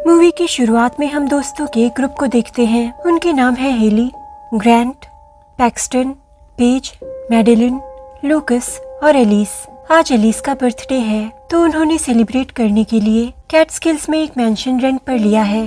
Movie की शुरुआत में हम दोस्तों के एक ग्रुप को देखते हैं। उनके नाम है Hailey, Grant, Paxton, Paige, Madeline, Lucas और एलिस। आज एलिस का बर्थडे है तो उन्होंने सेलिब्रेट करने के लिए कैटस्किल्स में एक मैंशन रेंट पर लिया है।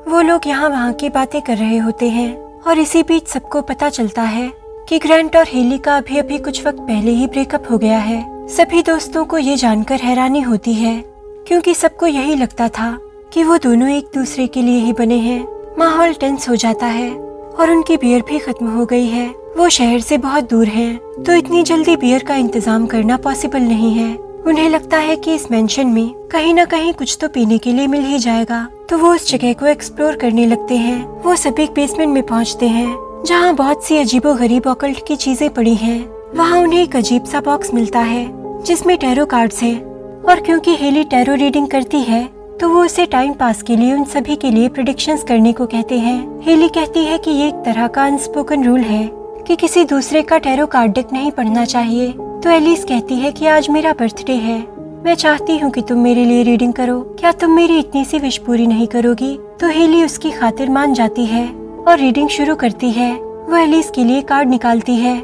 वो लोग यहाँ वहाँ की बातें कर रहे होते हैं और इसी बीच सबको पता चलता है कि ग्रैंट और हेली का अभी अभी कुछ वक्त पहले ही ब्रेकअप हो गया है। सभी दोस्तों को ये जानकर हैरानी होती है क्योंकि सबको यही लगता था कि वो दोनों एक दूसरे के लिए ही बने हैं। माहौल टेंस हो जाता है और उनकी बियर भी खत्म हो गई है। वो शहर से बहुत दूर हैं, तो इतनी जल्दी बियर का इंतजाम करना पॉसिबल नहीं है। उन्हें लगता है कि इस मेंशन में कहीं न कहीं कुछ तो पीने के लिए मिल ही जाएगा, तो वो उस जगह को एक्सप्लोर करने लगते हैं। वो सभी बेसमेंट में पहुंचते हैं जहां बहुत सी अजीबोगरीब ऑकल्ट की चीजें पड़ी हैं। वहां उन्हें एक अजीब सा बॉक्स मिलता है जिसमें टैरो कार्ड्स हैं और क्योंकि हेली टैरो रीडिंग करती है तो वो उसे टाइम पास के लिए उन सभी के लिए प्रेडिक्शंस करने को कहते हैं। हेली कहती है कि ये एक तरह का अनस्पोकन रूल है कि किसी दूसरे का टैरो कार्ड डेक नहीं पढ़ना चाहिए। तो एलिस कहती है कि आज मेरा बर्थडे है, मैं चाहती हूँ कि तुम मेरे लिए रीडिंग करो, क्या तुम मेरी इतनी सी विश पूरी नहीं करोगी? तो हेली उसकी खातिर मान जाती है और रीडिंग शुरू करती है। वो एलिस के लिए कार्ड निकालती है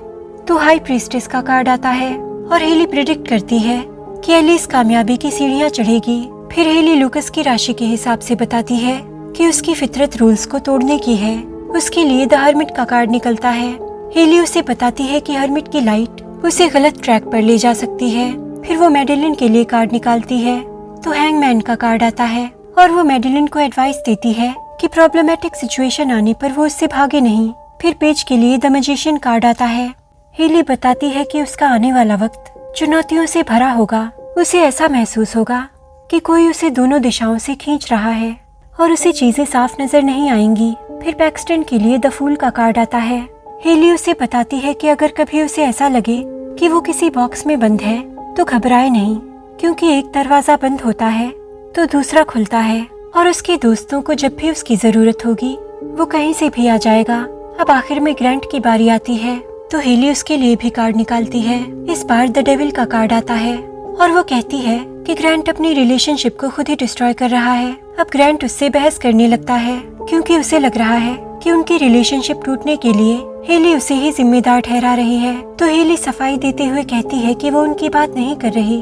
तो हाई प्रीस्टेस का कार्ड आता है और हेली प्रेडिक्ट करती है कि एलिस कामयाबी की सीढ़ियाँ चढ़ेगी। फिर हेली लूकस की राशि के हिसाब से बताती है कि उसकी फितरत रूल्स को तोड़ने की है। उसके लिए द हर्मिट का कार्ड निकलता है। हेली उसे बताती है कि हर्मिट की लाइट उसे गलत ट्रैक पर ले जा सकती है। फिर वो मैडेलिन के लिए कार्ड निकालती है तो हैंगमैन का कार्ड आता है और वो मैडेलिन को एडवाइस देती है कि प्रॉब्लमेटिक सिचुएशन आने पर वो उससे भागे नहीं। फिर पेज के लिए द मैजिशियन कार्ड आता है। हेली बताती है कि उसका आने वाला वक्त चुनौतियों से भरा होगा। उसे ऐसा महसूस होगा कि कोई उसे दोनों दिशाओं से खींच रहा है और उसे चीजें साफ नजर नहीं आएंगी। फिर पैक्सटन के लिए द फूल का कार्ड आता है। हेली उसे बताती है कि अगर कभी उसे ऐसा लगे कि वो किसी बॉक्स में बंद है तो घबराए नहीं, क्योंकि एक दरवाजा बंद होता है तो दूसरा खुलता है और उसके दोस्तों को जब भी उसकी जरूरत होगी वो कहीं से भी आ जाएगा। अब आखिर में ग्रैंट की बारी आती है तो हेली उसके लिए भी कार्ड निकालती है। इस बार द डेविल का कार्ड आता है और वो कहती है कि ग्रैंट अपनी रिलेशनशिप को खुद ही डिस्ट्रॉय कर रहा है। अब ग्रैंट उससे बहस करने लगता है क्योंकि उसे लग रहा है कि उनकी रिलेशनशिप टूटने के लिए हेली उसे ही जिम्मेदार ठहरा रही है। तो हेली सफाई देते हुए कहती है कि वो उनकी बात नहीं कर रही,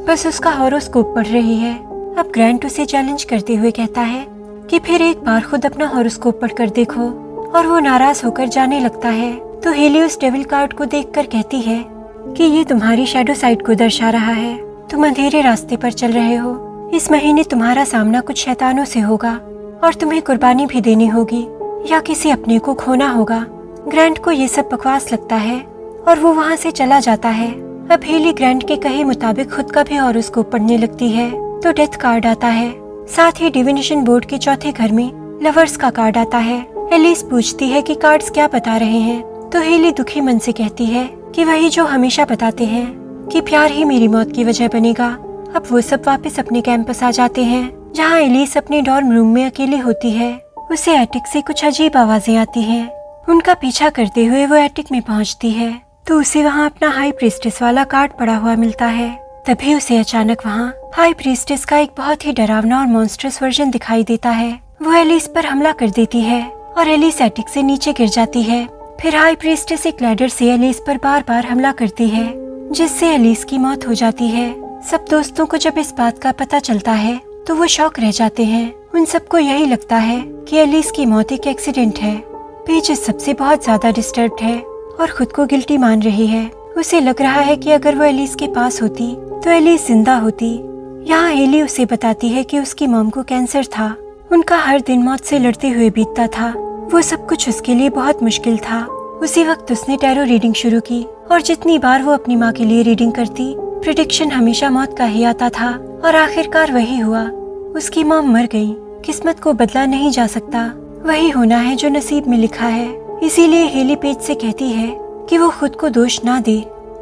बस उसका हॉरोस्कोप पढ़ रही है। अब ग्रैंट उसे चैलेंज करते हुए कहता है कि फिर एक बार खुद अपना हॉरोस्कोप पढ़कर देखो, और वो नाराज होकर जाने लगता है। तो हेली उस डेविल कार्ड को देखकर कहती है कि ये तुम्हारी शैडो साइड को दर्शा रहा है। तुम अंधेरे रास्ते पर चल रहे हो। इस महीने तुम्हारा सामना कुछ शैतानों से होगा और तुम्हें कुर्बानी भी देनी होगी या किसी अपने को खोना होगा। ग्रैंट को ये सब बकवास लगता है और वो वहाँ से चला जाता है। अब हेली ग्रैंट के कहे मुताबिक खुद का भी हॉरोस्कोप पढ़ने लगती है तो डेथ कार्ड आता है। साथ ही डिविनेशन बोर्ड के चौथे घर में लवर्स का कार्ड आता है। एलिस पूछती है कि कार्ड्स क्या बता रहे हैं, तो हेली दुखी मन से कहती है कि वही जो हमेशा बताते हैं कि प्यार ही मेरी मौत की वजह बनेगा। अब वो सब वापस अपने कैंपस आ जाते हैं जहाँ एलिस अपने डॉर्म रूम में अकेली होती है। उसे एटिक से कुछ अजीब आवाजें आती हैं। उनका पीछा करते हुए वो एटिक में पहुँचती है तो उसे वहाँ अपना हाई प्रीस्टेस वाला कार्ड पड़ा हुआ मिलता है। तभी उसे अचानक वहाँ हाई प्रीस्टेस का एक बहुत ही डरावना और मॉन्स्टरस वर्जन दिखाई देता है। वो एलिस पर हमला कर देती है और एलिस एटिक से नीचे गिर जाती है। फिर हाई प्रीस्टेस एक लैडर से एलिस पर बार बार हमला करती है जिससे एलिस की मौत हो जाती है। सब दोस्तों को जब इस बात का पता चलता है तो वो शॉक रह जाते हैं। उन सबको यही लगता है कि एलिस की मौत एक एक्सीडेंट है। पेज इस सबसे बहुत ज्यादा डिस्टर्ब्ड है और खुद को गिल्टी मान रही है। उसे लग रहा है कि अगर वो एलिस के पास होती तो एलिस जिंदा होती। यहाँ हेली उसे बताती है कि उसकी मॉम को कैंसर था। उनका हर दिन मौत से लड़ते हुए बीतता था। वो सब कुछ उसके लिए बहुत मुश्किल था। उसी वक्त उसने टैरो रीडिंग शुरू की और जितनी बार वो अपनी माँ के लिए रीडिंग करती प्रेडिक्शन हमेशा मौत का ही आता था और आखिरकार वही हुआ। उसकी मॉम मर गई। किस्मत को बदला नहीं जा सकता, वही होना है जो नसीब में लिखा है। इसीलिए हेली पेज से कहती है कि वो खुद को दोष ना दे।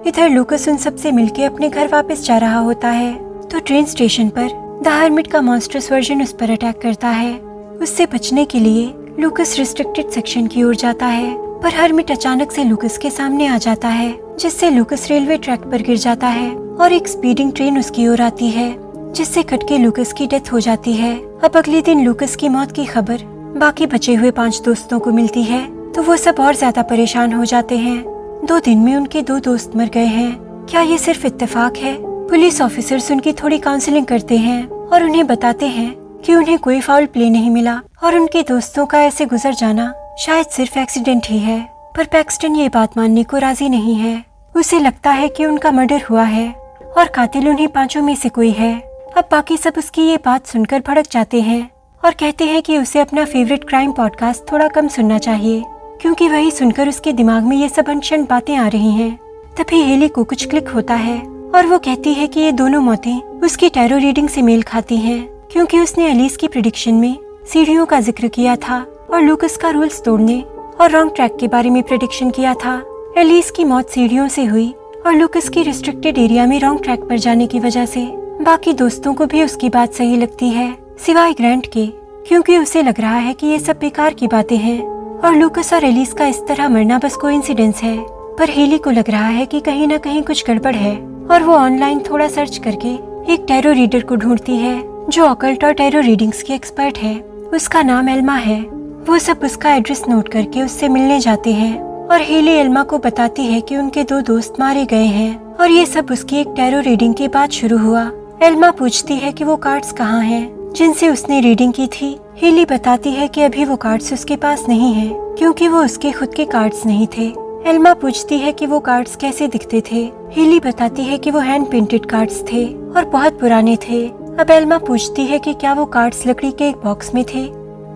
इधर लूकस उन सबसे मिलके अपने घर वापस जा रहा होता है तो ट्रेन स्टेशन पर द हर्मिट का मॉन्स्टरस वर्जन उस पर अटैक करता है। उससे बचने के लिए लूकस रिस्ट्रिक्टेड सेक्शन की ओर जाता है, पर हर्मिट अचानक से लूकस के सामने आ जाता है जिससे लूकस रेलवे ट्रैक पर गिर जाता है और एक स्पीडिंग ट्रेन उसकी ओर आती है। जिससे कट के लूकस की डेथ हो जाती है। अब अगले दिन लूकस की मौत की खबर बाकी बचे हुए 5 दोस्तों को मिलती है तो वो सब और ज्यादा परेशान हो जाते हैं। 2 दिन में उनके 2 दोस्त मर गए हैं। क्या ये सिर्फ इत्तेफाक है? पुलिस ऑफिसर्स उनकी थोड़ी काउंसलिंग करते हैं और उन्हें बताते हैं कि उन्हें कोई फाउल प्ले नहीं मिला और उनके दोस्तों का ऐसे गुजर जाना शायद सिर्फ एक्सीडेंट ही है। पर पैक्सटन ये बात मानने को राजी नहीं है। उसे लगता है कि उनका मर्डर हुआ है और कातिल उन्हीं 5 में से कोई है। अब बाकी सब उसकी ये बात सुनकर भड़क जाते हैं और कहते हैं कि उसे अपना फेवरेट क्राइम पॉडकास्ट थोड़ा कम सुनना चाहिए, क्योंकि वही सुनकर उसके दिमाग में ये सब अनशन बातें आ रही हैं। तभी हेली को कुछ क्लिक होता है और वो कहती है कि ये दोनों मौतें उसकी टैरो रीडिंग से मेल खाती हैं, क्योंकि उसने एलिस की प्रेडिक्शन में सीढ़ियों का जिक्र किया था और लूकस का रूल्स तोड़ने और रॉन्ग ट्रैक के बारे में प्रेडिक्शन किया था। एलिस की मौत सीढ़ियों से हुई और लूकस की रिस्ट्रिक्टेड एरिया में रॉन्ग ट्रैक पर जाने की वजह से। बाकी दोस्तों को भी उसकी बात सही लगती है, सिवाय ग्रैंट के, क्योंकि उसे लग रहा है कि ये सब बेकार की बातें हैं और लूकस और एलिस का इस तरह मरना बस कोइंसिडेंस है। पर हेली को लग रहा है कि कहीं न कहीं कुछ गड़बड़ है और वो ऑनलाइन थोड़ा सर्च करके एक टैरो रीडर को ढूंढती है जो ऑकल्ट और टैरो रीडिंग्स की एक्सपर्ट है। उसका नाम एल्मा है। वो सब उसका एड्रेस नोट करके उससे मिलने जाते हैं और हेली एल्मा को बताती है कि उनके 2 दोस्त मारे गए हैं और ये सब उसकी एक टैरो रीडिंग के बाद शुरू हुआ। एल्मा पूछती है कि वो कार्ड्स कहाँ हैं जिनसे उसने रीडिंग की थी। हेली बताती है कि अभी वो कार्ड्स उसके पास नहीं है क्योंकि वो उसके खुद के कार्ड्स नहीं थे। एल्मा पूछती है कि वो कार्ड्स कैसे दिखते थे। हेली बताती है कि वो हैंड पेंटेड कार्ड्स थे और बहुत पुराने थे। अब एल्मा पूछती है कि क्या वो कार्ड्स लकड़ी के एक बॉक्स में थे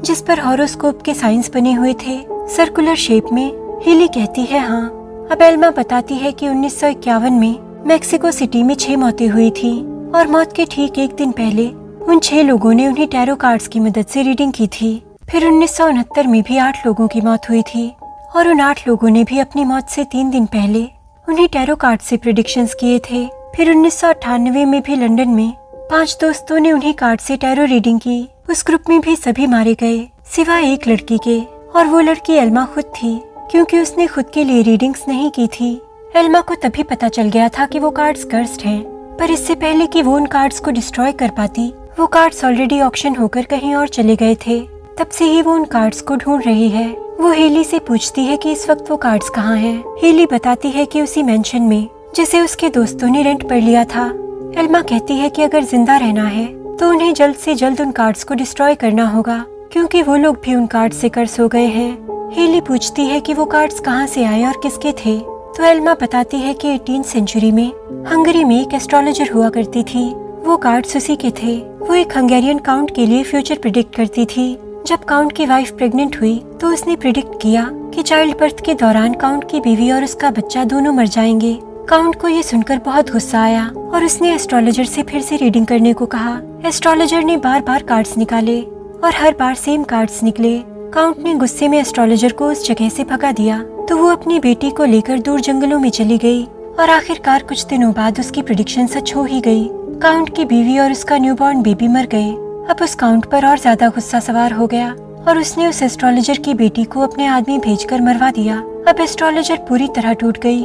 जिस पर हॉरोस्कोप के साइंस बने हुए थे सर्कुलर शेप में। हेली कहती है हाँ। अब एल्मा बताती है कि 1951 में मेक्सिको सिटी में 6 मौतें हुई थी और मौत के ठीक एक दिन पहले उन 6 लोगों ने उन्हीं टैरो कार्ड्स की मदद से रीडिंग की थी। फिर 1969 में भी 8 लोगों की मौत हुई थी और उन 8 लोगों ने भी अपनी मौत से 3 दिन पहले उन्हीं टैरो कार्ड से प्रेडिक्शंस किए थे। फिर 1998 में भी लंदन में 5 दोस्तों ने उन्हीं कार्ड से टैरो रीडिंग की। उस ग्रुप में भी सभी मारे गए सिवाय एक लड़की के, और वो लड़की एल्मा खुद थी, क्योंकि उसने खुद के लिए रीडिंग्स नहीं की थी। एल्मा को तभी पता चल गया था कि वो कार्ड्स कर्स्ड हैं, पर इससे पहले कि वो उन कार्ड्स को डिस्ट्रॉय कर पाती, वो कार्ड्स ऑलरेडी ऑक्शन होकर कहीं और चले गए थे। तब से ही वो उन कार्ड्स को ढूंढ रही है। वो हेली से पूछती है कि इस वक्त वो कार्ड्स कहाँ हैं। हेली बताती है कि उसी मेंशन में जिसे उसके दोस्तों ने रेंट पर लिया था। एल्मा कहती है कि अगर जिंदा रहना है तो उन्हें जल्द से जल्द उन कार्ड्स को डिस्ट्रॉय करना होगा, क्योंकि वो लोग भी उन कार्ड्स से कर्स हो गए हैं। हेली पूछती है कि वो कार्ड्स कहाँ से आए और किसके थे, तो एल्मा बताती है कि 18th सेंचुरी में हंगरी में एक एस्ट्रोलॉजर हुआ करती थी। वो कार्ड्स उसी के थे। वो एक हंगेरियन काउंट के लिए फ्यूचर प्रिडिक्ट करती थी। जब काउंट की वाइफ प्रेग्नेंट हुई तो उसने प्रिडिक्ट किया कि चाइल्ड बर्थ के दौरान काउंट की बीवी और उसका बच्चा दोनों मर जाएंगे। काउंट को ये सुनकर बहुत गुस्सा आया और उसने एस्ट्रोलॉजर से फिर से रीडिंग करने को कहा। एस्ट्रोलॉजर ने बार बार कार्ड्स निकाले और हर बार सेम कार्ड्स निकले। काउंट ने गुस्से में एस्ट्रोलॉजर को उस जगह से भगा दिया तो वो अपनी बेटी को लेकर दूर जंगलों में चली गई और आखिरकार कुछ दिनों बाद उसकी प्रेडिक्शन सच हो ही गई। काउंट की बीवी और उसका न्यूबॉर्न बेबी मर गए। अब उस काउंट पर और ज्यादा गुस्सा सवार हो गया और उसने उस एस्ट्रोलॉजर की बेटी को अपने आदमी भेजकर मरवा दिया। अब एस्ट्रोलॉजर पूरी तरह टूट गई।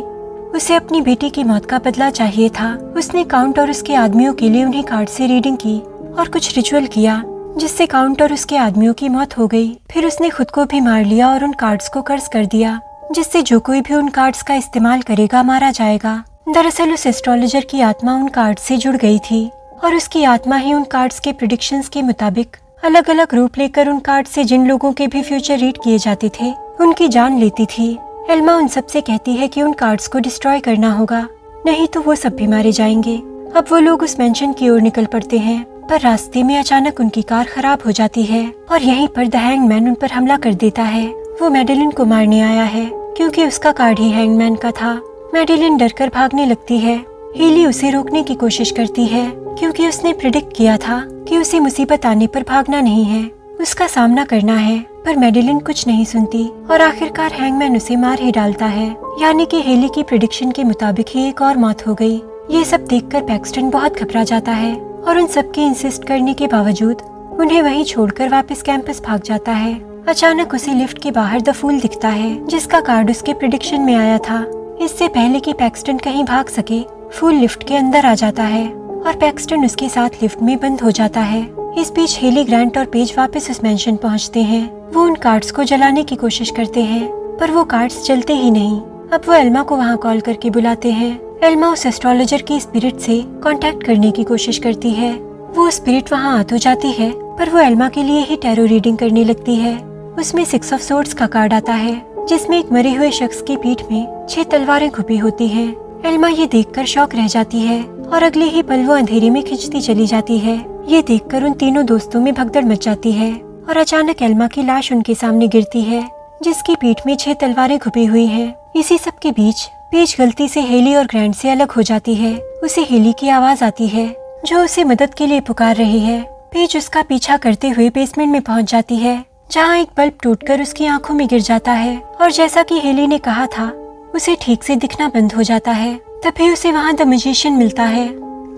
उसे अपनी बेटी की मौत का बदला चाहिए था। उसने काउंट और उसके आदमियों के लिए उन्हीं कार्ड से रीडिंग की और कुछ रिचुअल किया जिससे काउंट और उसके आदमियों की मौत हो गई। फिर उसने खुद को भी मार लिया और उन कार्ड्स को कर्ज कर दिया, जिससे जो कोई भी उन कार्ड्स का इस्तेमाल करेगा मारा जाएगा। दरअसल उस एस्ट्रोलॉजर की आत्मा उन कार्ड से जुड़ गई थी और उसकी आत्मा ही उन कार्ड्स के प्रेडिक्शंस के मुताबिक अलग अलग रूप लेकर उन कार्ड से जिन लोगों के भी फ्यूचर रीड किए जाते थे उनकी जान लेती थी। एल्मा उन सब से कहती है कि उन कार्ड्स को डिस्ट्रॉय करना होगा, नहीं तो वो सब भी मारे जाएंगे। अब वो लोग उस मेंशन की ओर निकल पड़ते हैं, पर रास्ते में अचानक उनकी कार खराब हो जाती है और यहीं पर द हैंगमैन उन पर हमला कर देता है। वो मैडेलिन को मारने आया है क्योंकि उसका कार्ड ही हैंगमैन का था। मैडेलिन डरकर भागने लगती है। हेली उसे रोकने की कोशिश करती है क्योंकि उसने प्रिडिक्ट किया था कि उसे मुसीबत आने पर भागना नहीं है, उसका सामना करना है। पर मैडेलिन कुछ नहीं सुनती और आखिरकार हैंगमैन उसे मार ही डालता है। यानी कि हेली की प्रेडिक्शन के मुताबिक ही एक और मौत हो गई। ये सब देखकर पैक्सटन बहुत घबरा जाता है और उन सबके इंसिस्ट करने के बावजूद उन्हें वहीं छोड़कर वापस कैंपस भाग जाता है। अचानक उसे लिफ्ट के बाहर द फूल दिखता है जिसका कार्ड उसके प्रेडिक्शन में आया था। इससे पहले कि पैक्सटन कहीं भाग सके, फूल लिफ्ट के अंदर आ जाता है और पैक्सटन उसके साथ लिफ्ट में बंद हो जाता है। इस बीच हेली, ग्रैंट और पेज वापस उस मेंशन पहुंचते हैं। वो उन कार्ड्स को जलाने की कोशिश करते हैं पर वो कार्ड्स जलते ही नहीं। अब वो एल्मा को वहाँ कॉल करके बुलाते हैं। एल्मा उस एस्ट्रोलॉजर की स्पिरिट से कांटेक्ट करने की कोशिश करती है। वो स्पिरिट वहाँ आ तो जाती है पर वो एल्मा के लिए ही टैरो रीडिंग करने लगती है। उसमें 6 ऑफ सोर्ड्स का कार्ड आता है जिसमें एक मरे हुए शख्स की पीठ में 6 तलवारें खुपी होती हैं। एल्मा ये देखकर शॉक रह जाती है और अगले ही पल वो अंधेरे में खिंचती चली जाती है। ये देखकर उन तीनों दोस्तों में भगदड़ मच जाती है और अचानक एल्मा की लाश उनके सामने गिरती है जिसकी पीठ में 6 तलवारें खुपी हुई हैं। इसी सब के बीच पेज गलती से हेली और ग्रैंट से अलग हो जाती है। उसे हेली की आवाज आती है जो उसे मदद के लिए पुकार रही है। पेज उसका पीछा करते हुए बेसमेंट में पहुंच जाती है जहां एक बल्ब टूटकर उसकी आंखों में गिर जाता है और जैसा कि हेली ने कहा था उसे ठीक से दिखना बंद हो जाता है। तभी उसे वहां द मैजिशियन मिलता है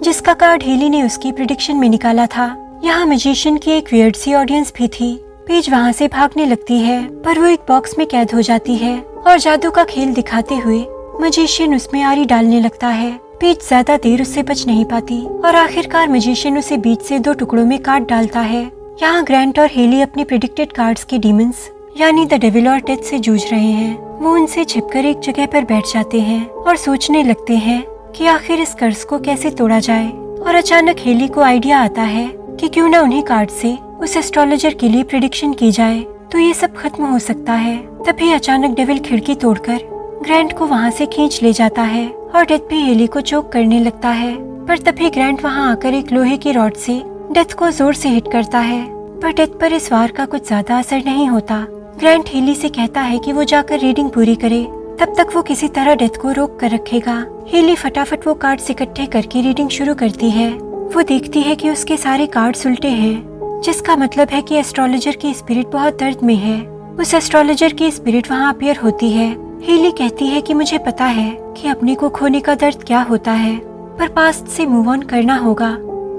जिसका कार्ड हेली ने उसकी प्रेडिक्शन में निकाला था। यहाँ मैजिशियन की एक वियर्ड सी ऑडियंस भी थी। पेज वहाँ से भागने लगती है पर वो एक बॉक्स में कैद हो जाती है और जादू का खेल दिखाते हुए मैजिशियन उसमें आरी डालने लगता है। पेज ज्यादा देर उससे बच नहीं पाती और आखिरकार मैजिशियन उसे बीच से 2 टुकड़ों में काट डालता है। यहाँ ग्रैंट और हेली अपने प्रेडिक्टेड कार्ड्स के डीमंस यानी द डेविल और डेथ से जूझ रहे हैं। वो उनसे छिपकर एक जगह पर बैठ जाते हैं और सोचने लगते हैं कि आखिर इस कर्ज को कैसे तोड़ा जाए। और अचानक हेली को आइडिया आता है कि क्यों ना उन्हीं कार्ड से उस एस्ट्रोलॉजर के लिए प्रेडिक्शन की जाए तो ये सब खत्म हो सकता है। तभी अचानक डेविल खिड़की तोड़कर ग्रैंट को वहाँ से खींच ले जाता है और डेथ भी हेली को चोक करने लगता है। पर तभी ग्रैंट वहाँ आकर एक लोहे की रॉड से डेथ को जोर से हिट करता है पर डेथ पर इस वार का कुछ ज्यादा असर नहीं होता। ग्रैंट हेली से कहता है कि वो जाकर रीडिंग पूरी करे, तब तक वो किसी तरह डेथ को रोक कर रखेगा। हेली फटाफट वो कार्ड्स इकट्ठे करके रीडिंग शुरू करती है। वो देखती है कि उसके सारे कार्ड्स उल्टे हैं जिसका मतलब है कि एस्ट्रोलॉजर की स्पिरिट बहुत दर्द में है। उस एस्ट्रोलॉजर की स्पिरिट वहाँ अपीयर होती है। हेली कहती है कि मुझे पता है कि अपने को खोने का दर्द क्या होता है पर पास्ट से मूव ऑन करना होगा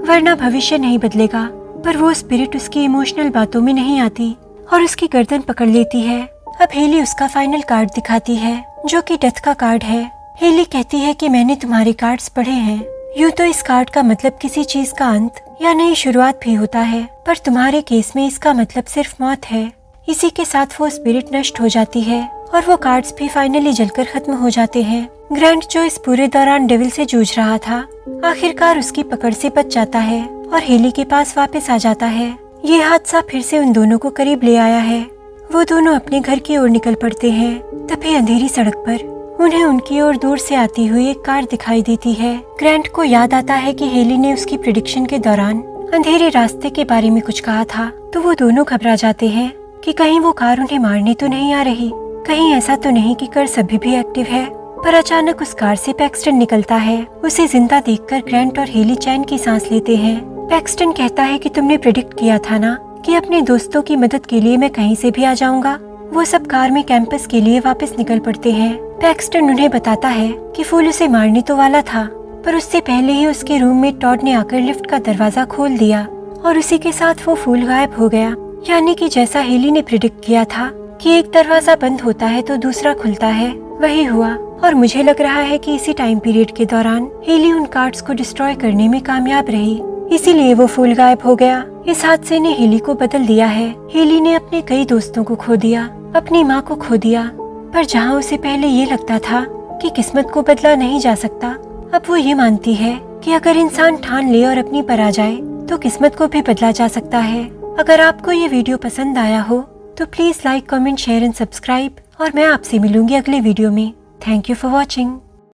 वरना भविष्य नहीं बदलेगा। पर वो स्पिरिट उसकी इमोशनल बातों में नहीं आती और उसकी गर्दन पकड़ लेती है। अब हेली उसका फाइनल कार्ड दिखाती है जो कि डेथ का कार्ड है। हेली कहती है कि मैंने तुम्हारे कार्ड्स पढ़े हैं। यूँ तो इस कार्ड का मतलब किसी चीज का अंत या नई शुरुआत भी होता है पर तुम्हारे केस में इसका मतलब सिर्फ मौत है। इसी के साथ वो स्पिरिट नष्ट हो जाती है और वो कार्ड्स भी फाइनली जलकर खत्म हो जाते हैं। ग्रैंट जो इस पूरे दौरान डेविल से जूझ रहा था आखिरकार उसकी पकड़ से बच जाता है और हेली के पास वापस आ जाता है। ये हादसा फिर से उन दोनों को करीब ले आया है। वो दोनों अपने घर की ओर निकल पड़ते हैं। तभी अंधेरी सड़क पर उन्हें उनकी ओर दूर से आती हुई एक कार दिखाई देती है। ग्रैंट को याद आता है कि हेली ने उसकी प्रेडिक्शन के दौरान अंधेरे रास्ते के बारे में कुछ कहा था तो वो दोनों घबरा जाते हैं कि कहीं वो कार उन्हें मारने तो नहीं आ रही, कहीं ऐसा तो नहीं कि कर्ज अभी भी एक्टिव है। पर अचानक उस कार से पैक्सटन निकलता है। उसे जिंदा देखकर ग्रैंट और हेली चैन की सांस लेते हैं। पैक्सटन कहता है कि तुमने प्रेडिक्ट किया था ना कि अपने दोस्तों की मदद के लिए मैं कहीं से भी आ जाऊंगा। वो सब कार में कैंपस के लिए वापस निकल पड़ते हैं। पैक्सटन उन्हें बताता है कि फूल उसे मारने तो वाला था पर उससे पहले ही उसके रूममेट टॉड ने आकर लिफ्ट का दरवाजा खोल दिया और उसी के साथ वो फूल गायब हो गया। यानी कि जैसा हेली ने प्रेडिक्ट किया था कि एक दरवाजा बंद होता है तो दूसरा खुलता है, वही हुआ। और मुझे लग रहा है कि इसी टाइम पीरियड के दौरान हेली उन कार्ड्स को डिस्ट्रॉय करने में कामयाब रही, इसीलिए वो फूल गायब हो गया। इस हादसे ने हेली को बदल दिया है। हेली ने अपने कई दोस्तों को खो दिया, अपनी माँ को खो दिया। पर जहाँ उसे पहले ये लगता था कि किस्मत को बदला नहीं जा सकता, अब वो ये मानती है कि अगर इंसान ठान ले और अपनी पर आ जाए तो किस्मत को भी बदला जा सकता है। अगर आपको ये वीडियो पसंद आया हो तो please like, comment, share and subscribe और मैं आपसे मिलूंगी अगले वीडियो में। Thank you for watching.